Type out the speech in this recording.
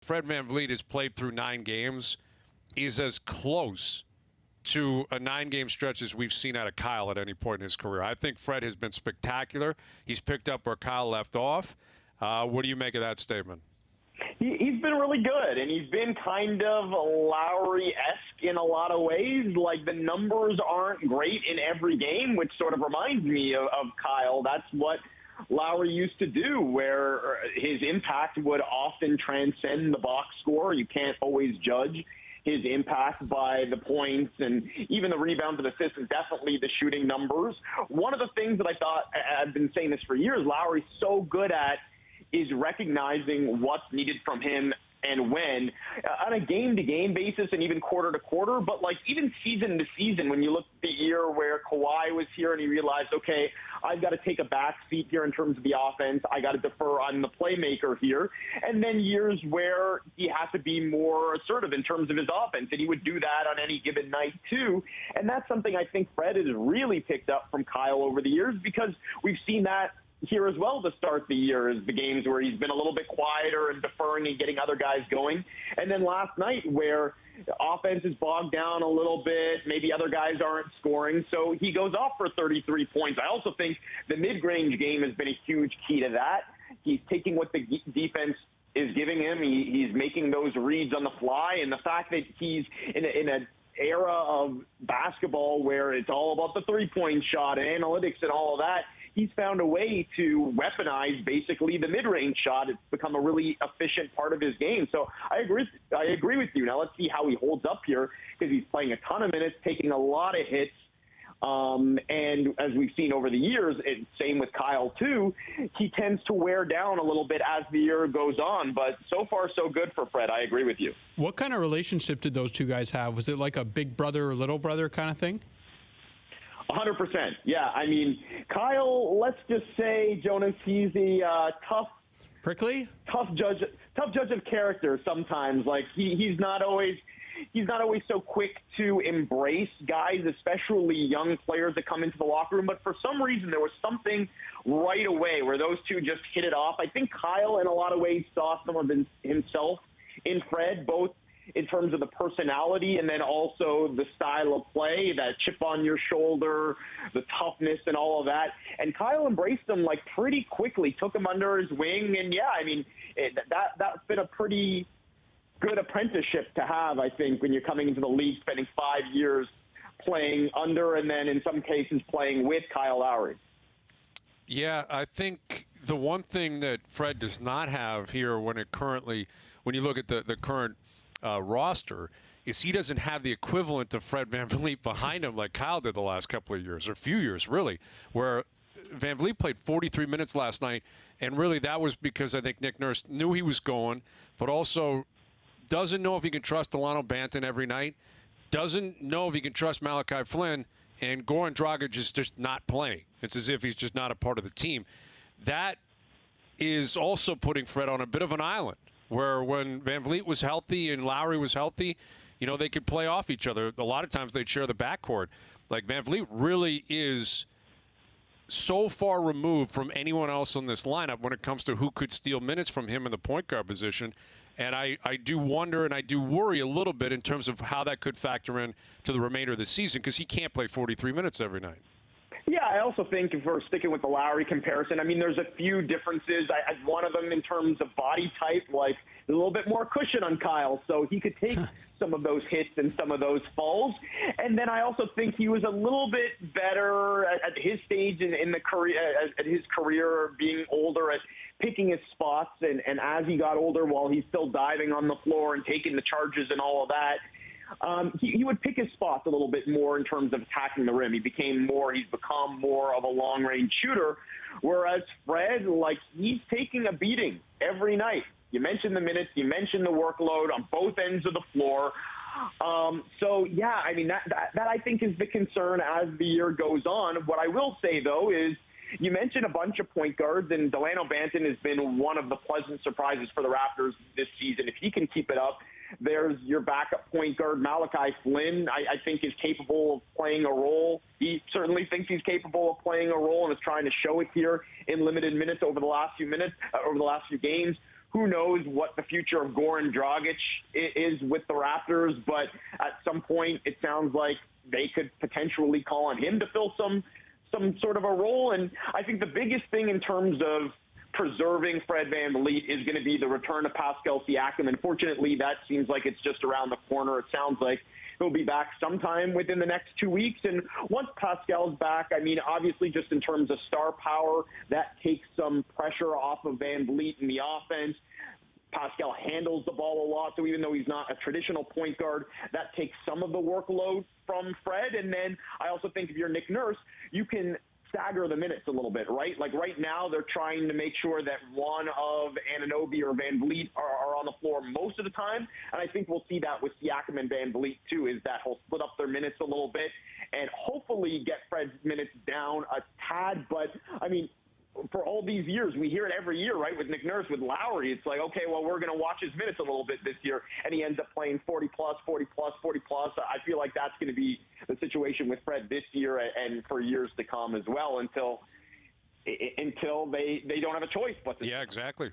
Fred VanVleet has played through 9 games is as close to a 9-game stretch as we've seen out of Kyle at any point in his career. I think Fred has been spectacular. He's picked up where Kyle left off. What do you make of that statement? He's been really good, and he's been kind of Lowry-esque in a lot of ways. Like, the numbers aren't great in every game, which sort of reminds me of Kyle. That's what Lowry used to do, where his impact would often transcend the box score. You can't always judge his impact by the points and even the rebounds and assists, and definitely the shooting numbers. One of the things that I thought, I've been saying this for years, Lowry's so good at is recognizing what's needed from him and when, on a game-to-game basis and even quarter-to-quarter, but like even season-to-season, when you look at the year where Kawhi was here and he realized, okay, I've got to take a back seat here in terms of the offense, I got to defer on the playmaker here, and then years where he has to be more assertive in terms of his offense, and he would do that on any given night too, and that's something I think Fred has really picked up from Kyle over the years, because we've seen that here as well to start the year, is the games where he's been a little bit quieter and deferring and getting other guys going. And then last night where offense is bogged down a little bit, maybe other guys aren't scoring, so he goes off for 33 points. I also think the mid-range game has been a huge key to that. He's taking what the defense is giving him. He's making those reads on the fly, and the fact that he's in an era of basketball where it's all about the three-point shot and analytics and all of that, he's found a way to weaponize basically the mid-range shot. It's become a really efficient part of his game. So I agree with you. Now let's see how he holds up here, because he's playing a ton of minutes, taking a lot of hits. And as we've seen over the years, and same with Kyle too, he tends to wear down a little bit as the year goes on. But so far, so good for Fred. I agree with you. What kind of relationship did those two guys have? Was it like a big brother or little brother kind of thing? 100%. Yeah, I mean, Kyle, let's just say, Jonas, he's a tough judge of character sometimes. Like, he's not always so quick to embrace guys, especially young players that come into the locker room. But for some reason, there was something right away where those two just hit it off. I think Kyle, in a lot of ways, saw some of himself in Fred, both in terms of the personality and then also the style of play, that chip on your shoulder, the toughness and all of that. And Kyle embraced him like pretty quickly, took him under his wing. And yeah, I mean, that's been a pretty good apprenticeship to have, I think, when you're coming into the league, spending 5 years playing under and then in some cases playing with Kyle Lowry. Yeah, I think the one thing that Fred does not have here when you look at the current roster, is he doesn't have the equivalent of Fred VanVleet behind him like Kyle did the last couple of years, or few years really, where VanVleet played 43 minutes last night, and really that was because I think Nick Nurse knew he was going, but also doesn't know if he can trust Delano Banton every night, doesn't know if he can trust Malachi Flynn, and Goran Dragic is just not playing. It's as if he's just not a part of the team. That is also putting Fred on a bit of an island, where when VanVleet was healthy and Lowry was healthy, they could play off each other. A lot of times they'd share the backcourt. Like, VanVleet really is so far removed from anyone else on this lineup when it comes to who could steal minutes from him in the point guard position. And I do wonder and I do worry a little bit in terms of how that could factor in to the remainder of the season, because he can't play 43 minutes every night. Yeah, I also think if we're sticking with the Lowry comparison, I mean, there's a few differences. One of them in terms of body type, like a little bit more cushion on Kyle, so he could take some of those hits and some of those falls. And then I also think he was a little bit better at his stage in the career, at his career, being older, at picking his spots. And as he got older, while he's still diving on the floor and taking the charges and all of that, he would pick his spots a little bit more in terms of attacking the rim. He's become more of a long-range shooter, whereas Fred, like, he's taking a beating every night. You mentioned the minutes, you mentioned the workload on both ends of the floor. So, yeah, I mean, that I think is the concern as the year goes on. What I will say, though, is you mentioned a bunch of point guards, and Delano Banton has been one of the pleasant surprises for the Raptors this season. If he can keep it up, there's your backup point guard, Malachi Flynn, I think is capable of playing a role. He certainly thinks he's capable of playing a role and is trying to show it here in limited minutes over the last few games. who knows what the future of Goran Dragic is with the Raptors, but at some point it sounds like they could potentially call on him to fill some sort of a role. And I think the biggest thing in terms of preserving Fred VanVleet is going to be the return of Pascal Siakam. Unfortunately, that seems like it's just around the corner. It sounds like he'll be back sometime within the next 2 weeks. And once Pascal's back, I mean, obviously just in terms of star power, that takes some pressure off of VanVleet in the offense. Pascal handles the ball a lot, so even though he's not a traditional point guard, that takes some of the workload from Fred. And then I also think if you're Nick Nurse, you can stagger the minutes a little bit, right? Like right now, they're trying to make sure that one of Anunoby or VanVleet are on the floor most of the time. And I think we'll see that with Siakam and VanVleet too, is that he'll split up their minutes a little bit and hopefully get Fred's minutes down a tad. But I mean, for all these years, we hear it every year, right? With Nick Nurse, with Lowry, it's like, okay, well, we're going to watch his minutes a little bit this year, and he ends up playing 40 plus, 40 plus, 40 plus. I feel like that's going to be the situation with Fred this year and for years to come as well, until they don't have a choice but to. Yeah, exactly.